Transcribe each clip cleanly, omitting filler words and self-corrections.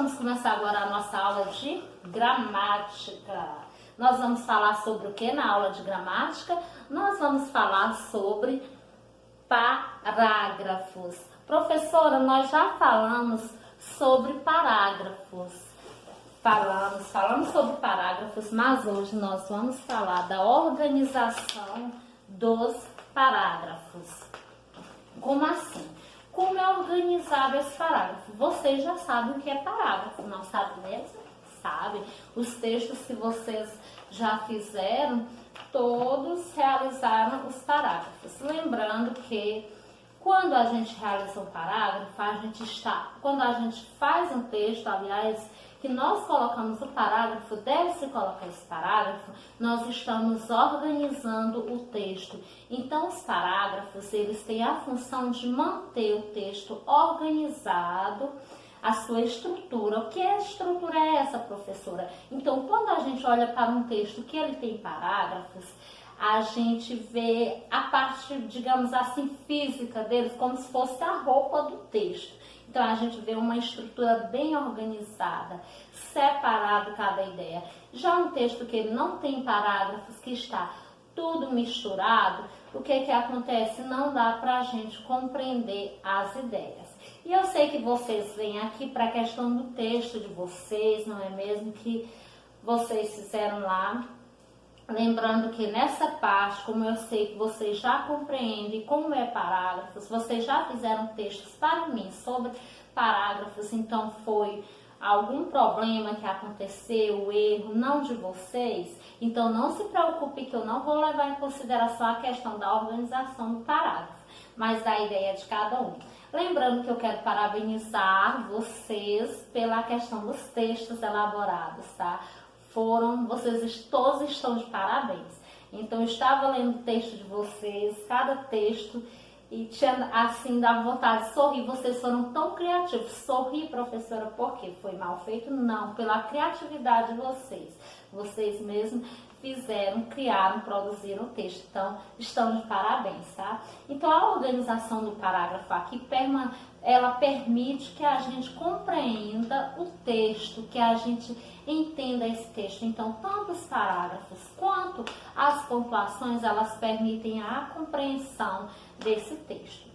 vamos começar agora a nossa aula de gramática. Nós vamos falar sobre o que na aula de gramática? Nós vamos falar sobre parágrafos. Professora, nós já falamos sobre parágrafos. Falamos sobre parágrafos, mas hoje nós vamos falar da organização dos parágrafos. Como assim? Como é organizado esse parágrafo? Vocês já sabem o que é parágrafo, não sabem mesmo? Sabem. Os textos que vocês já fizeram, todos realizaram os parágrafos. Lembrando que quando a gente realiza um parágrafo, quando a gente faz um texto, aliás, que nós colocamos o parágrafo, deve-se colocar esse parágrafo, nós estamos organizando o texto. Então, os parágrafos, eles têm a função de manter o texto organizado, a sua estrutura. Que estrutura é essa, professora? Então, quando a gente olha para um texto que ele tem parágrafos, a gente vê a parte, digamos assim, física deles, como se fosse a roupa do texto. Então, a gente vê uma estrutura bem organizada, separado cada ideia. Já um texto que ele não tem parágrafos, que está tudo misturado, o que acontece? Não dá para a gente compreender as ideias. E eu sei que vocês vêm aqui para a questão do texto de vocês, não é mesmo? Que vocês fizeram lá. Lembrando que nessa parte, como eu sei que vocês já compreendem como é parágrafos, vocês já fizeram textos para mim sobre parágrafos, então foi algum problema que aconteceu, erro, não de vocês, então não se preocupe que eu não vou levar em consideração a questão da organização do parágrafo, mas da ideia de cada um. Lembrando que eu quero parabenizar vocês pela questão dos textos elaborados, tá? Vocês todos estão de parabéns. Então, eu estava lendo o texto de vocês, cada texto, e tinha, assim, dava vontade de sorrir. Vocês foram tão criativos. Sorrir, professora, por quê? Foi mal feito? Não, pela criatividade de vocês. Vocês mesmos criaram, produziram o texto. Então, estão de parabéns, tá? Então, a organização do parágrafo aqui, ela permite que a gente compreenda o texto, que a gente entenda esse texto. Então, tanto os parágrafos quanto as pontuações, elas permitem a compreensão desse texto.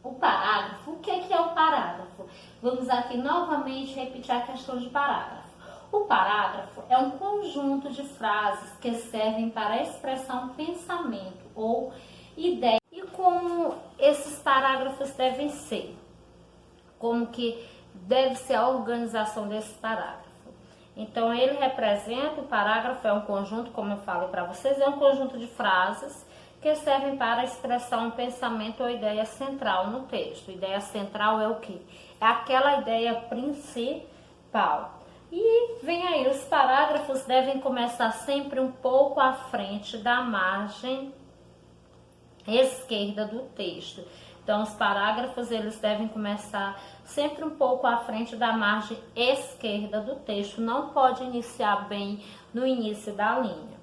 O parágrafo, o que é o parágrafo? Vamos aqui novamente repetir a questão de parágrafo. O parágrafo é um conjunto de frases que servem para expressar um pensamento ou ideia. E como esses parágrafos devem ser? Como que deve ser a organização desse parágrafo? Então, ele representa, o parágrafo é um conjunto, como eu falei para vocês, é um conjunto de frases que servem para expressar um pensamento ou ideia central no texto. Ideia central é o quê? É aquela ideia principal. E vem aí, os parágrafos devem começar sempre um pouco à frente da margem esquerda do texto. Então, os parágrafos, eles devem começar sempre um pouco à frente da margem esquerda do texto. Não pode iniciar bem no início da linha.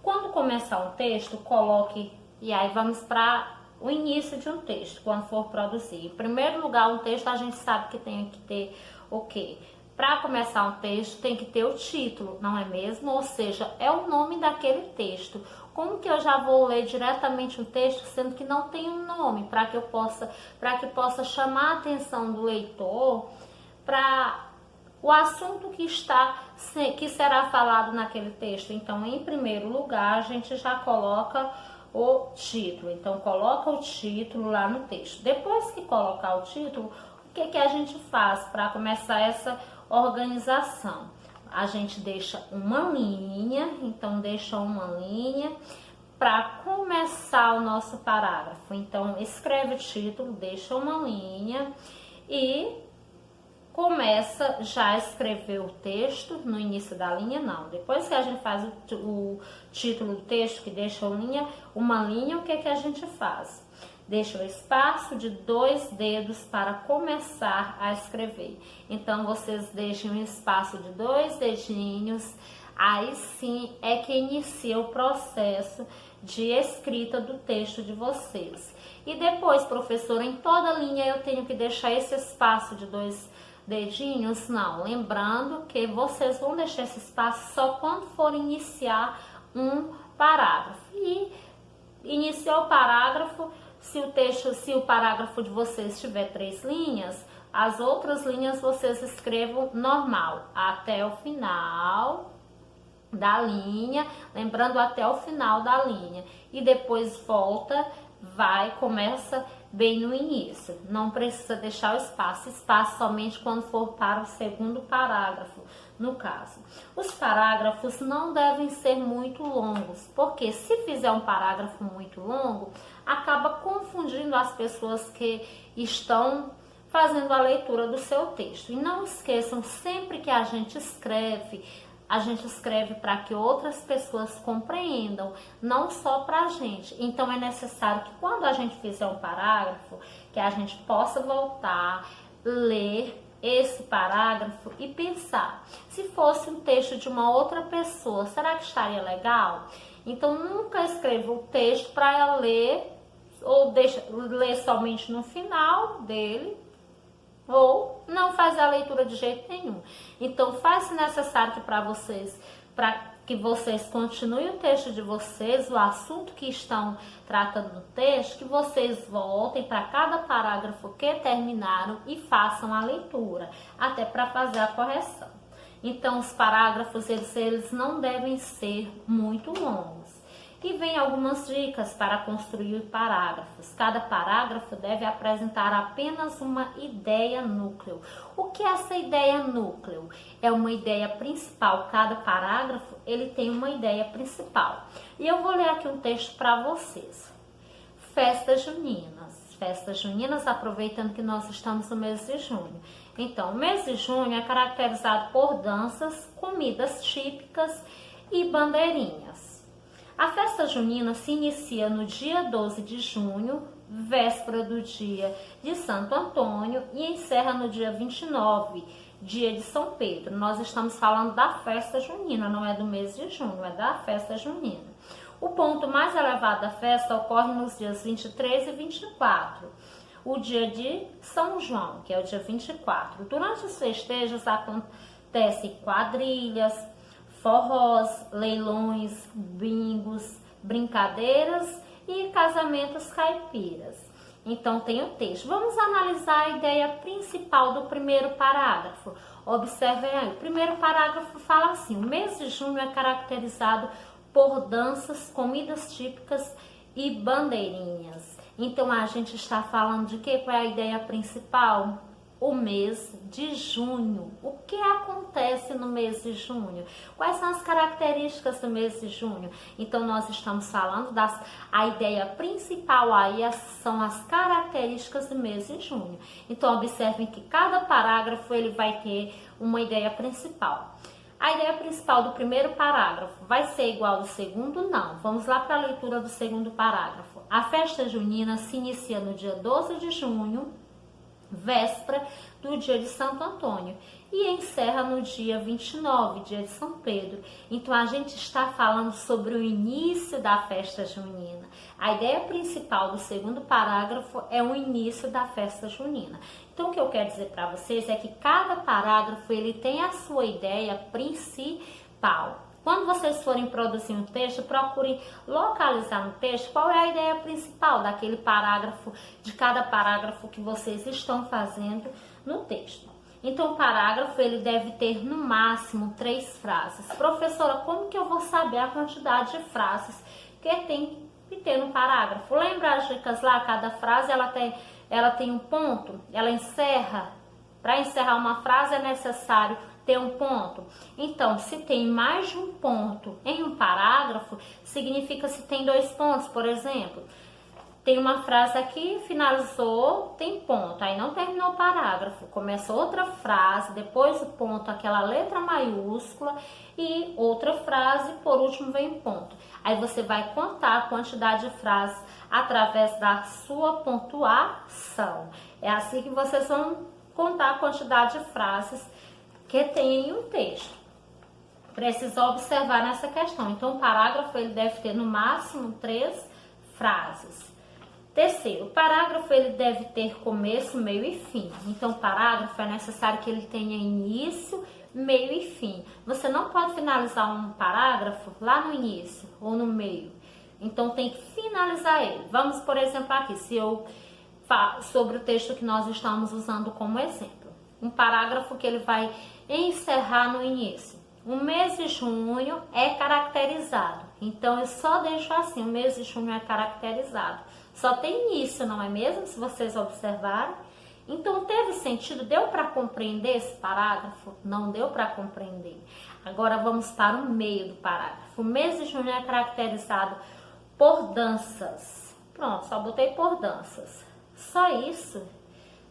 Quando começar um texto, coloque, e aí vamos para o início de um texto, quando for produzir. Em primeiro lugar, um texto a gente sabe que tem que ter o quê? Para começar um texto, tem que ter o título, não é mesmo? Ou seja, é o nome daquele texto. Como que eu já vou ler diretamente um texto, sendo que não tem um nome, para que possa chamar a atenção do leitor para o assunto que será falado naquele texto? Então, em primeiro lugar, a gente já coloca o título. Então, coloca o título lá no texto. Depois que colocar o título, o que a gente faz para começar essa organização? A gente deixa uma linha, então deixa uma linha para começar o nosso parágrafo. Então, escreve o título, deixa uma linha e começa já a escrever o texto no início da linha, não. Depois que a gente faz o título do texto, que deixa uma linha, o que a gente faz? Deixa o espaço de 2 dedos para começar a escrever. Então, vocês deixem um espaço de 2 dedinhos, aí sim é que inicia o processo de escrita do texto de vocês. E depois, professora, em toda linha eu tenho que deixar esse espaço de dedinhos? Não. Lembrando que vocês vão deixar esse espaço só quando for iniciar um parágrafo. E iniciou o parágrafo, se o parágrafo de vocês tiver 3 linhas, as outras linhas vocês escrevam normal, até o final da linha, lembrando até o final da linha, e depois volta, começa bem no início. Não precisa deixar o espaço somente quando for para o segundo parágrafo, no caso. Os parágrafos não devem ser muito longos, porque se fizer um parágrafo muito longo, acaba confundindo as pessoas que estão fazendo a leitura do seu texto. E não esqueçam, sempre que a gente escreve para que outras pessoas compreendam, não só para a gente. Então é necessário que quando a gente fizer um parágrafo, que a gente possa voltar, ler esse parágrafo e pensar, se fosse um texto de uma outra pessoa, será que estaria legal? Então nunca escreva o texto para ela ler, ou ler somente no final dele, ou não fazer a leitura de jeito nenhum. Então faz-se necessário que para que vocês continuem o texto de vocês, o assunto que estão tratando no texto, que vocês voltem para cada parágrafo que terminaram e façam a leitura, até para fazer a correção. Então os parágrafos, eles não devem ser muito longos. E vem algumas dicas para construir parágrafos. Cada parágrafo deve apresentar apenas uma ideia núcleo. O que é essa ideia núcleo? É uma ideia principal. Cada parágrafo ele tem uma ideia principal. E eu vou ler aqui um texto para vocês. Festas juninas. Festas juninas, aproveitando que nós estamos no mês de junho. Então, o mês de junho é caracterizado por danças, comidas típicas e bandeirinhas. A festa junina se inicia no dia 12 de junho, véspera do dia de Santo Antônio, e encerra no dia 29, dia de São Pedro. Nós estamos falando da festa junina, não é do mês de junho, é da festa junina. O ponto mais elevado da festa ocorre nos dias 23 e 24, o dia de São João, que é o dia 24. Durante os festejos acontecem quadrilhas, forrós, leilões, bingos, brincadeiras e casamentos caipiras. Então tem o texto. Vamos analisar a ideia principal do primeiro parágrafo. Observem aí, o primeiro parágrafo fala assim: o mês de junho é caracterizado por danças, comidas típicas e bandeirinhas. Então a gente está falando de quê? Qual é a ideia principal? O mês de junho. O que acontece no mês de junho? Quais são as características do mês de junho? Então nós estamos falando a ideia principal aí são as características do mês de junho. Então observem que cada parágrafo ele vai ter uma ideia principal. A ideia principal do primeiro parágrafo vai ser igual ao do segundo? Não. Vamos lá para a leitura do segundo parágrafo. A festa junina se inicia no dia 12 de junho, véspera do dia de Santo Antônio, e encerra no dia 29, dia de São Pedro. Então a gente está falando sobre o início da festa junina. A ideia principal do segundo parágrafo é o início da festa junina. Então o que eu quero dizer para vocês é que cada parágrafo ele tem a sua ideia principal. Quando vocês forem produzir um texto, procurem localizar no texto qual é a ideia principal daquele parágrafo, de cada parágrafo que vocês estão fazendo no texto. Então, o parágrafo ele deve ter no máximo 3 frases. Professora, como que eu vou saber a quantidade de frases que tem que ter no parágrafo? Lembra as dicas lá? Cada frase ela tem um ponto, ela encerra. Para encerrar uma frase é necessário ter um ponto. Então, se tem mais de um ponto em um parágrafo, significa se tem 2 pontos, por exemplo. Tem uma frase aqui, finalizou, tem ponto, aí não terminou o parágrafo. Começa outra frase, depois o ponto, aquela letra maiúscula, e outra frase, por último vem ponto. Aí você vai contar a quantidade de frases através da sua pontuação. É assim que vocês vão contar a quantidade de frases que tem em um texto. Precisa observar nessa questão. Então, o parágrafo ele deve ter no máximo 3 frases. Terceiro, o parágrafo ele deve ter começo, meio e fim. Então, o parágrafo é necessário que ele tenha início, meio e fim. Você não pode finalizar um parágrafo lá no início ou no meio. Então, tem que finalizar ele. Vamos, por exemplo, aqui, se eu falo sobre o texto que nós estamos usando como exemplo. Um parágrafo que ele vai encerrar no início. O mês de junho é caracterizado. Então, eu só deixo assim, o mês de junho é caracterizado. Só tem início, não é mesmo? Se vocês observarem. Então, teve sentido? Deu para compreender esse parágrafo? Não deu para compreender. Agora, vamos para o meio do parágrafo. O mês de junho é caracterizado por danças. Pronto, só botei por danças. Só isso.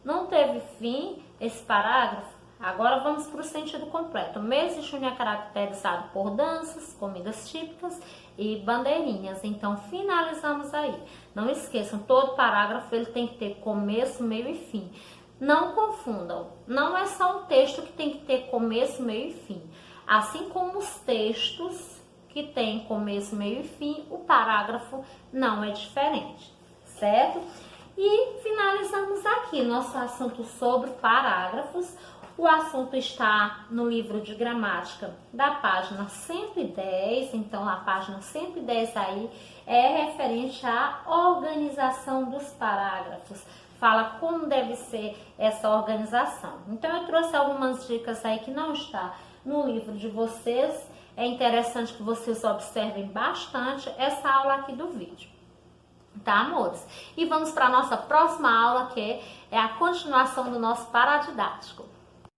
Não teve fim esse parágrafo? Agora vamos para o sentido completo. O mês de junho é caracterizado por danças, comidas típicas e bandeirinhas. Então, finalizamos aí. Não esqueçam, todo parágrafo ele tem que ter começo, meio e fim. Não confundam. Não é só um texto que tem que ter começo, meio e fim. Assim como os textos que têm começo, meio e fim, o parágrafo não é diferente, certo? E finalizamos aqui nosso assunto sobre parágrafos. O assunto está no livro de gramática da página 110, então a página 110 aí é referente à organização dos parágrafos. Fala como deve ser essa organização. Então eu trouxe algumas dicas aí que não está no livro de vocês. É interessante que vocês observem bastante essa aula aqui do vídeo. Tá, amores? E vamos para a nossa próxima aula, que é a continuação do nosso paradidático.